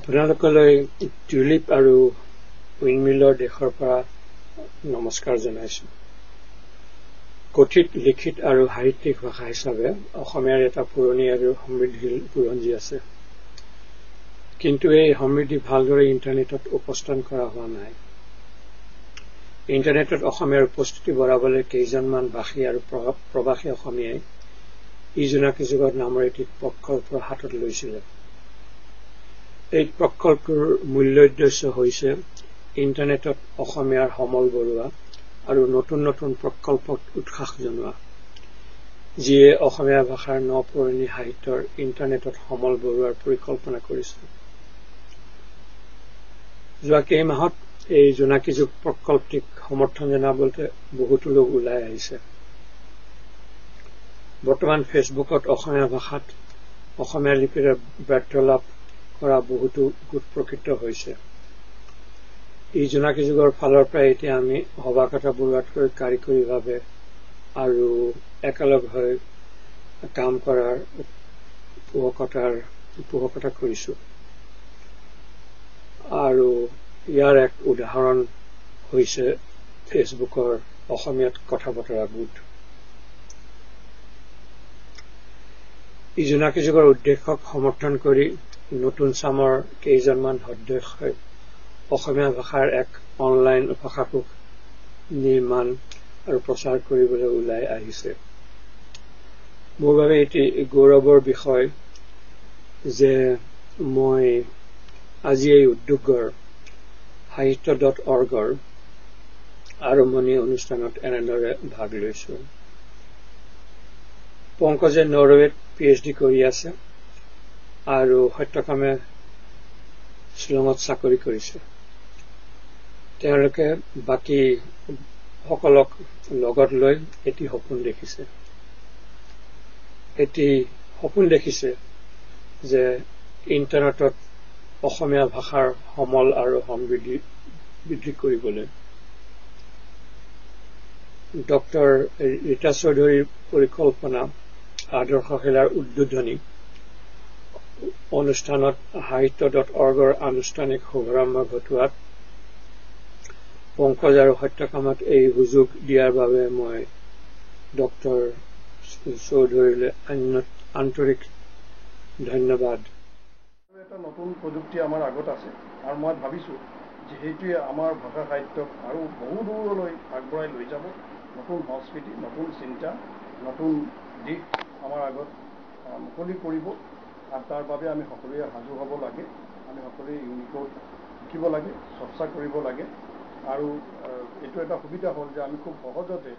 আপোনালোকলৈ টিউলিপ আৰু উইণ্ডমিলৰ দেশৰ পৰা নমস্কাৰ জনাইছো। কথিত, লিখিত আৰু সাহিত্যিক ভাষা হিচাপে অসমীয়াৰ এটা পুৰণি আৰু সমৃদ্ধিশীল বুৰঞ্জী আছে। কিন্তু এই সমৃদ্ধি ভালদৰে ইণ্টাৰনেটত উপস্থাপন কৰা হোৱা নাই। ইণ্টাৰনেটত অসমীয়াৰ উপস্থিতি বঢ়াবলৈ কেইজনমান ভাষী আৰু প্ৰবাসী অসমীয়াই ই জোনাকী যুগত নামৰ এটি প্ৰকল্প হাতত লৈছিলে। এই প্ৰকল্পটোৰ মূল্য উদ্দেশ্য হৈছে ইণ্টাৰনেটত অসমীয়াৰ সমল বঢ়োৱা আৰু নতুন নতুন প্ৰকল্পত উৎসাহ জনোৱা, যিয়ে অসমীয়া ভাষাৰ নপুৰণি সাহিত্যৰ ইণ্টাৰনেটত সমল বঢ়োৱাৰ পৰিকল্পনা কৰিছে। যোৱা কেইমাহত এই জোনাকী যুগ প্ৰকল্পটিক সমৰ্থন জনাবলৈ বহুতো লোক ওলাই আহিছে। বৰ্তমান ফেচবুকত অসমীয়া ভাষাত অসমীয়া লিপিৰে বাৰ্তালাপ কৰা বহুতো গোট প্ৰকৃত হৈছে। এই জোনাকী যুগৰ ফালৰ পৰা এতিয়া আমি সভাকথা বঢ়োৱাতকৈ কাৰিকৰীভাৱে আৰু একেলগ হৈ কাম কৰাৰ পোষকতা কৰিছো। আৰু ইয়াৰ এক উদাহৰণ হৈছে ফেচবুকৰ অসমীয়াত কথা বতৰা গোট। এই জোনাকী যুগৰ উদ্দেশ্যক সমৰ্থন কৰি নতুন চামৰ কেইজনমান সদস্যই অসমীয়া ভাষাৰ এক অনলাইন ভাষাকোষ নিৰ্মাণ আৰু প্ৰচাৰ কৰিবলৈ ওলাই আহিছে। মোৰ বাবে এটি গৌৰৱৰ বিষয় যে মই আজি এই উদ্যোগৰ সাহিত্য.org আৰম্ভণি অনুষ্ঠানত এনেদৰে ভাগ লৈছো। পংকজে নৰৱেত PhD কৰি আছে আৰু সত্যকামে শ্বিলঙত চাকৰি কৰিছে। তেওঁলোকে বাকী সকলক লগত লৈ এটি সপোন দেখিছে যে ইণ্টাৰনেটত অসমীয়া ভাষাৰ সমল আৰু সমৃদ্ধি বৃদ্ধি কৰিবলৈ। ডক্টৰ ৰীতা চৌধুৰীৰ পৰিকল্পনা আদৰ্শশীলাৰ উদ্বোধনী অনুষ্ঠানত সাহিত্য.orgৰ আনুষ্ঠানিক শুভাৰম্ভ ঘটোৱাত পংকজ আৰু সত্যকামত এই সুযোগ দিয়াৰ বাবে মই ডক্টৰ চৌধুৰীলৈ আন্তৰিক ধন্যবাদ। এটা নতুন প্ৰযুক্তি আমাৰ আগত আছে আৰু মই ভাবিছোঁ যে সেইটোৱে আমাৰ ভাষা সাহিত্যক আৰু বহু দূৰলৈ আগবঢ়াই লৈ যাব। নতুন সংস্কৃতি, নতুন চিন্তা, নতুন দিশ আমাৰ আগত মুকলি কৰিব আৰু তাৰ বাবে আমি সকলোৱে সাজু হ'ব লাগে। আমি সকলোৱে ইউনিকোড শিকিব লাগে, চৰ্চা কৰিব লাগে আৰু এইটো এটা সুবিধা হ'ল যে আমি খুব সহজতে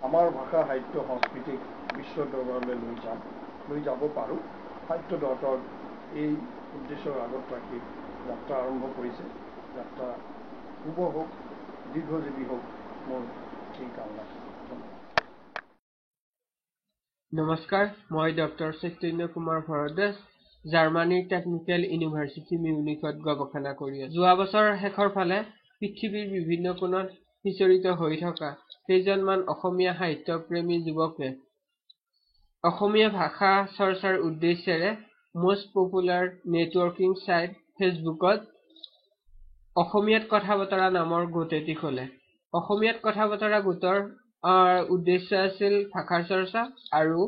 আমাৰ ভাষা সাহিত্য সংস্কৃতিক বিশ্ব দৰবাৰলৈ লৈ যাব পাৰোঁ। সাহিত্য.org এই উদ্দেশ্যৰ আগত ৰাখি যাত্ৰা আৰম্ভ কৰিছে। যাত্ৰা শুভ হওক, দীৰ্ঘজীৱী হওক, মোৰ এই কামনা। নমস্কাৰ, মই ডক্টৰ চৈতন্য কুমাৰ ভৰদ্বাজ, জাৰ্মানীৰ টেকনিকেল ইউনিভাৰ্চিটি মিউনিকত গৱেষণা কৰি আছো। যোৱা বছৰৰ শেষৰ ফালে পৃথিৱীৰ বিভিন্ন কোণত সিঁচৰিত হৈ থকা কেইজনমান অসমীয়া সাহিত্যপ্ৰেমী যুৱকে অসমীয়া ভাষা চৰ্চাৰ উদ্দেশ্যেৰে মষ্ট পপুলাৰ নেটৱৰ্কিং ছাইট ফেচবুকত অসমীয়াত কথা বতৰা নামৰ গোট এটি খোলে। অসমীয়াত কথা বতৰা গোটৰ উদ্দেশ্য আছিল ভাষাৰ চৰ্চা আৰু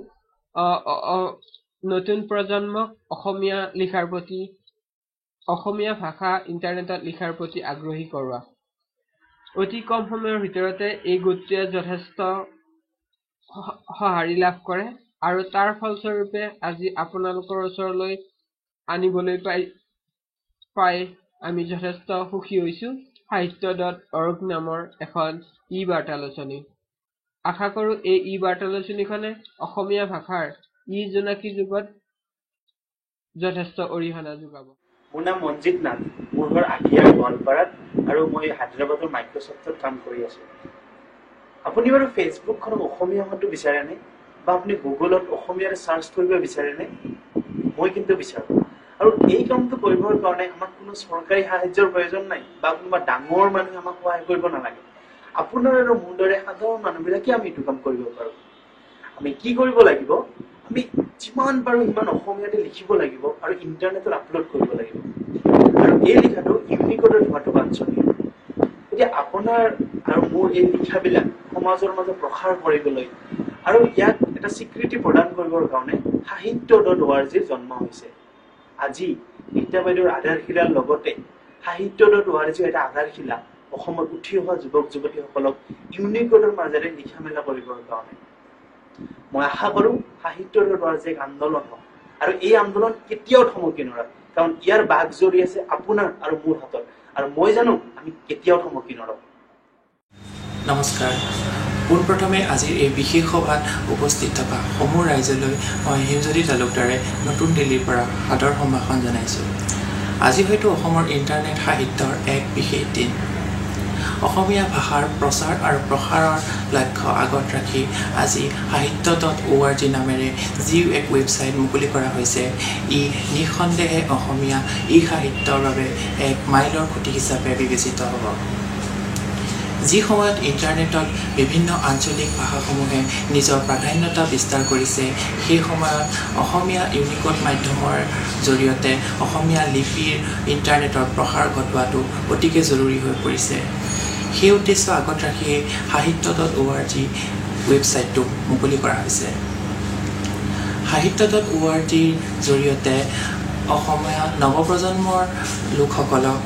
নতুন প্ৰজন্মক অসমীয়া ভাষা ইণ্টাৰনেটত লিখাৰ প্ৰতি আগ্ৰহী কৰোৱা। অতি কম সময়ৰ ভিতৰতে এই গোটটোৱে যথেষ্ট সঁহাৰি লাভ কৰে আৰু তাৰ ফলস্বৰূপে আজি আপোনালোকৰ ওচৰলৈ আনিবলৈ পাই আমি যথেষ্ট সুখী হৈছো। সাহিত্য.org নামৰ এখন বাৰ্তালোচনী। আশা কৰো এই বাৰ্তালোচনীখনে অসমীয়া ভাষাৰ জোনাকী যুগত যথেষ্ট অৰিহণা যোগাব। মোৰ নাম মঞ্জিত নাথ, মোৰ ঘৰ আগিয়াৰ গোৱালপাৰাত আৰু মই হায়দৰাবাদৰ মাইক্ৰছফ্টত কাম কৰি আছো। আপুনি বাৰু ফেচবুকখনক অসমীয়া হোৱাটো বিচাৰেনে বা আপুনি গুগলত অসমীয়াৰে চাৰ্চ কৰিব বিচাৰেনে? মই কিন্তু বিচাৰো। আৰু এই কামটো কৰিবৰ কাৰণে আমাক কোনো চৰকাৰী সাহায্যৰ প্ৰয়োজন নাই বা কোনোবা ডাঙৰ মানুহে আমাক সহায় কৰিব নালাগে। আপোনাৰ আৰু মোৰ দৰে সাধাৰণ মানুহবিলাকে আমি এইটো কাম কৰিব পাৰো। আমি কি কৰিব লাগিব? আমি যিমান পাৰোঁ সিমান অসমীয়াতে লিখিব লাগিব আৰু ইণ্টাৰনেটত আপলোড কৰিব লাগিব আৰু এই লিখাটো ইউনিকোডত হোৱাটো বাঞ্ছনীয়। এতিয়া আপোনাৰ আৰু মোৰ এই লিখাবিলাক সমাজৰ মাজত প্ৰসাৰ কৰিবলৈ আৰু ইয়াক এটা স্বীকৃতি প্ৰদান কৰিবৰ কাৰণে সাহিত্য.org জন্ম হৈছে। আজি ৰীতা বাইদেউৰ আধাৰশিলাৰ লগতে সাহিত্য.org এটা আধাৰশিলা অসমত উঠি অহা যুৱক যুৱতীসকলক ইউনিকোডৰ মাজেৰে লিখা মেলা কৰিবৰ কাৰণে। মই আশা কৰোঁ সাহিত্য.org এক আন্দোলন হওক আৰু এই আন্দোলন কেতিয়াও থমকি নৰয়, কাৰণ ইয়াৰ বাঘ জৰি আছে আপোনাৰ আৰু মোৰ হাতত, আৰু মই জানো আমি কেতিয়াও থমকি নৰওঁ। নমস্কাৰ। পোনপ্ৰথমে আজিৰ এই বিশেষ সভাত উপস্থিত থকা সমূহ ৰাইজলৈ মই হিমজ্যোতি তালুকদাৰে নতুন দিল্লীৰ পৰা সাদৰ সম্ভাষণ জনাইছোঁ। আজি হয়তো অসমৰ ইণ্টাৰনেট সাহিত্যৰ এক বিশেষ দিন। অসমীয়া ভাষাৰ প্ৰচাৰ আৰু প্ৰসাৰৰ লক্ষ্য আগত ৰাখি আজি সাহিত্য.org নামেৰে যি এক ৱেবছাইট মুকলি কৰা হৈছে, ই নিঃসন্দেহে অসমীয়া ই সাহিত্যৰ বাবে এক মাইলৰ খুঁটি হিচাপে বিবেচিত হ'ব। যি সময়ত ইণ্টাৰনেটত বিভিন্ন আঞ্চলিক ভাষাসমূহে নিজৰ প্ৰাধান্যতা বিস্তাৰ কৰিছে, সেই সময়ত অসমীয়া ইউনিকোড মাধ্যমৰ জৰিয়তে অসমীয়া লিপিৰ ইণ্টাৰনেটৰ প্ৰসাৰ ঘটোৱাটো অতিকে জৰুৰী হৈ পৰিছে। সেই উদ্দেশ্য আগত ৰাখি সাহিত্য.org ৱেবছাইটটো মুকলি কৰা হৈছে। সাহিত্য.org জৰিয়তে অসমীয়া নৱপ্ৰজন্মৰ লোকসকলক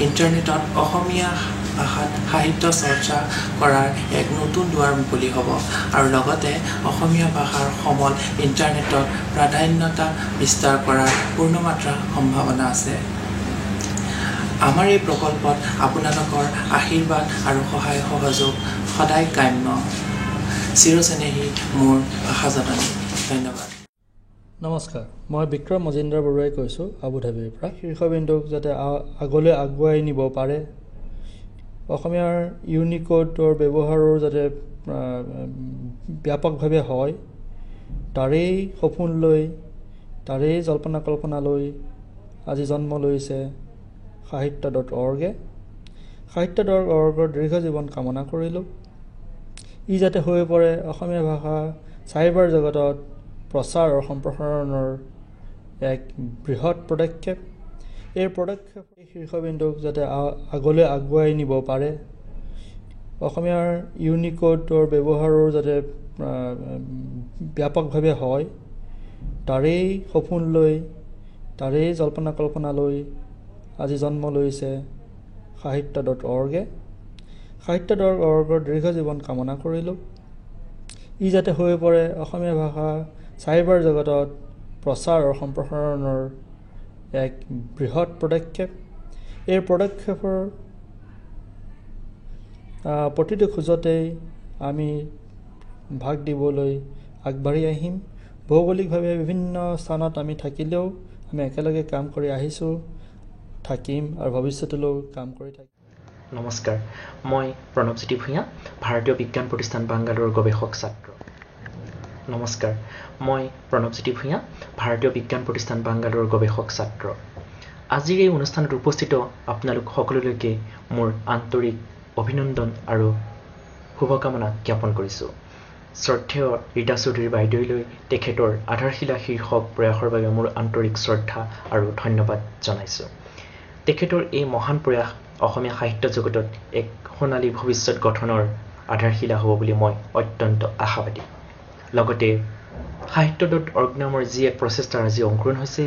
ইণ্টাৰনেটত অসমীয়া ভাষাত সাহিত্য চৰ্চা কৰাৰ এক নতুন দুৱাৰ মুকলি হ'ব আৰু লগতে অসমীয়া ভাষাৰ সমল ইণ্টাৰনেটত প্ৰাধান্যতা বিস্তাৰ কৰাৰ পূৰ্ণমাত্ৰা সম্ভাৱনা আছে। আমাৰ এই প্ৰকল্পত আপোনালোকৰ আশীৰ্বাদ আৰু সহায় সহযোগ সদায় কাম্য। চিৰচেনেহী মোৰ আশাজননী। ধন্যবাদ। নমস্কাৰ, মই বিক্ৰম মজিন্দৰ বৰুৱাই কৈছোঁ আবুধাবিৰ পৰা। শীৰ্ষবিন্দুক যাতে আগলৈ আগুৱাই নিব পাৰে, অসমীয়াৰ ইউনিকোডৰ ব্যৱহাৰো যাতে ব্যাপকভাৱে হয়, তাৰেই সপোন লৈ, তাৰেই জল্পনা কল্পনা লৈ আজি জন্ম লৈছে সাহিত্য.org-এ। সাহিত্য.org-ৰ দীৰ্ঘ জীৱন কামনা কৰিলোঁ। ই যাতে হৈ পৰে অসমীয়া ভাষা চাইবাৰ জগতত প্ৰচাৰ আৰু সম্প্ৰসাৰণৰ এক বৃহৎ পদক্ষেপ। এই পদক্ষেপ শীৰ্ষবিন্দুক যাতে আগলৈ আগুৱাই নিব পাৰে, অসমীয়াৰ ইউনিকোডৰ ব্যৱহাৰো যাতে ব্যাপকভাৱে হয়, তাৰেই সপোন লৈ, তাৰেই জল্পনা কল্পনা লৈ আজি জন্ম লৈছে সাহিত্য.org-এ। সাহিত্য.org-ৰ দীৰ্ঘ জীৱন কামনা কৰিলোঁ। ই যাতে হৈ পৰে অসমীয়া ভাষা চাইবাৰ জগতত প্ৰচাৰ আৰু সম্প্ৰসাৰণৰ এক বৃহৎ পদক্ষেপ। এই পদক্ষেপৰ প্ৰতিটো খোজতেই আমি ভাগ দিবলৈ আগবাঢ়ি আহিম। ভৌগোলিকভাৱে বিভিন্ন স্থানত আমি থাকিলেও আমি একেলগে কাম কৰি আহিছোঁ, থাকিম আৰু ভৱিষ্যতলৈও কাম কৰি থাকিম। নমস্কাৰ, মই প্ৰণৱজ্যোতি ভূঞা, ভাৰতীয় বিজ্ঞান প্ৰতিষ্ঠান বাংগালোৰৰ গৱেষক ছাত্ৰ। নমস্কাৰ, মই প্ৰণৱজ্যোতি ভূঞা, ভাৰতীয় বিজ্ঞান প্ৰতিষ্ঠান বাংগালোৰৰ গৱেষক ছাত্ৰ। আজিৰ এই অনুষ্ঠানত উপস্থিত আপোনালোক সকলোলৈকে মোৰ আন্তৰিক অভিনন্দন আৰু শুভকামনা জ্ঞাপন কৰিছোঁ। শ্ৰদ্ধেয় ৰীতা চৌধুৰী বাইদেউলৈ তেখেতৰ আধাৰশিলা শীৰ্ষক প্ৰয়াসৰ বাবে মোৰ আন্তৰিক শ্ৰদ্ধা আৰু ধন্যবাদ জনাইছোঁ। তেখেতৰ এই মহান প্ৰয়াস অসমীয়া সাহিত্য জগতত এক সোণালী ভৱিষ্যত গঠনৰ আধাৰশিলা হ'ব বুলি মই অত্যন্ত আশাবাদী। লগতে সাহিত্য.org নামৰ যি এক প্ৰচেষ্টাৰ আজি অংকুৰণ হৈছে,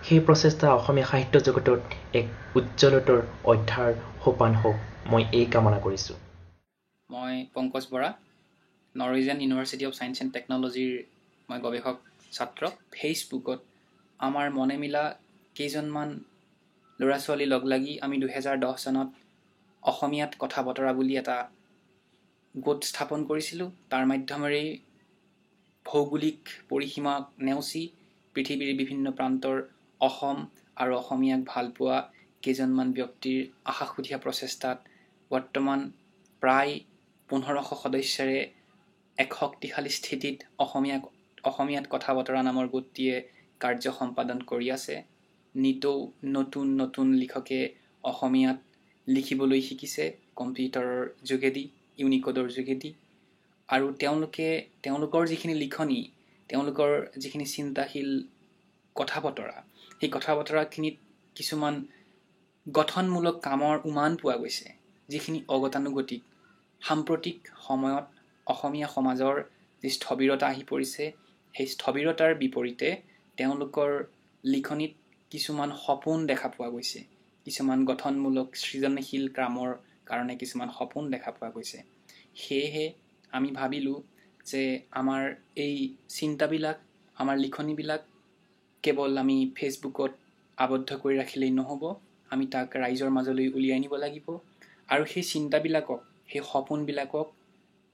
সেই প্ৰচেষ্টা অসমীয়া সাহিত্য জগতত এক উজ্জ্বলতৰ অধ্যায়ৰ সোপান হওক, মই এই কামনা কৰিছোঁ। মই Pankaj Bora, Norwegian university of science and টেকন'লজিৰ মই গৱেষক ছাত্ৰ। ফেচবুকত আমাৰ মনে মিলা কেইজনমান ল'ৰা ছোৱালী লগ লাগি আমি 2010 চনত অসমীয়াত কথা বতৰা বুলি এটা গোট স্থাপন কৰিছিলোঁ। তাৰ মাধ্যমেৰেই ভৌগোলিক পৰিসীমা নেওচি পৃথিৱীৰ বিভিন্ন প্ৰান্তৰ অসম আৰু অসমীয়াক ভালপোৱা কেইজনমান ব্যক্তিৰ আশাসুধীয়া প্ৰচেষ্টাত বৰ্তমান প্ৰায় 1500 সদস্যৰে এক শক্তিশালী স্থিতিত অসমীয়াত কথা বতৰা নামৰ গোটটিয়ে কাৰ্য সম্পাদন কৰি আছে। নিতৌ নতুন নতুন লিখকে অসমীয়াত লিখিবলৈ শিকিছে কম্পিউটাৰৰ যোগেদি, ইউনিকোডৰ যোগেদি, আৰু তেওঁলোকৰ যিখিনি লিখনি তেওঁলোকৰ যিখিনি চিন্তাশীল কথা বতৰা, সেই কথা বতৰাখিনিত কিছুমান গঠনমূলক কামৰ উমান পোৱা গৈছে, যিখিনি অগতানুগতিক সাম্প্ৰতিক সময়ত অসমীয়া সমাজৰ যি স্থবিৰতা আহি পৰিছে, সেই স্থবিৰতাৰ বিপৰীতে তেওঁলোকৰ লিখনিত কিছুমান সপোন দেখা পোৱা গৈছে, কিছুমান গঠনমূলক সৃজনশীল কামৰ কাৰণে কিছুমান সপোন দেখা পোৱা গৈছে। সেয়েহে আমি ভাবিলোঁ যে আমাৰ এই চিন্তাবিলাক, আমাৰ লিখনিবিলাক কেৱল আমি ফেচবুকত আবদ্ধ কৰি ৰাখিলেই নহ'ব, আমি তাক ৰাইজৰ মাজলৈ উলিয়াই নিব লাগিব। আৰু সেই চিন্তাবিলাকক, সেই সপোনবিলাকক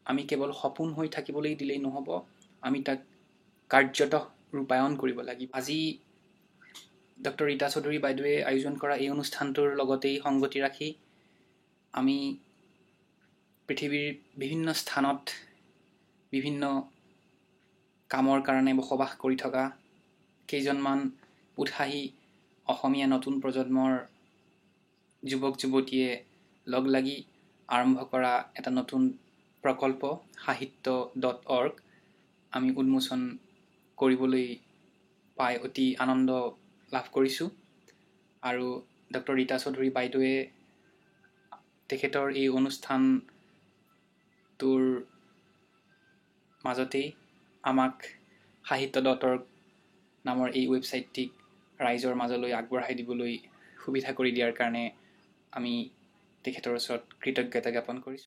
আমি কেৱল সপোন হৈ থাকিবলৈ দিলেই নহ'ব, আমি তাক কাৰ্যত ৰূপায়ণ কৰিব লাগিব। আজি ডক্টৰ ৰীতা চৌধুৰী বাইদেৱে আয়োজন কৰা এই অনুষ্ঠানটোৰ লগতেই সংগতি ৰাখি আমি পৃথিৱীৰ বিভিন্ন স্থানত বিভিন্ন কামৰ কাৰণে বসবাস কৰি থকা কেইজনমান উৎসাহী অসমীয়া নতুন প্ৰজন্মৰ যুৱক যুৱতীয়ে লগ লাগি আৰম্ভ কৰা এটা নতুন প্ৰকল্প sahitya.org আমি উন্মোচন কৰিবলৈ পাই অতি আনন্দ লাভ কৰিছোঁ। আৰু ডক্টৰ ৰীতা চৌধুৰী বাইদেৱে তেখেতৰ এই অনুষ্ঠানটোৰ মাজতেই আমাক sahitya.org নামৰ এই ৱেবছাইটটিক ৰাইজৰ মাজলৈ আগবঢ়াই দিবলৈ সুবিধা কৰি দিয়াৰ কাৰণে আমি তেখেতৰ ওচৰত কৃতজ্ঞতা জ্ঞাপন কৰিছোঁ।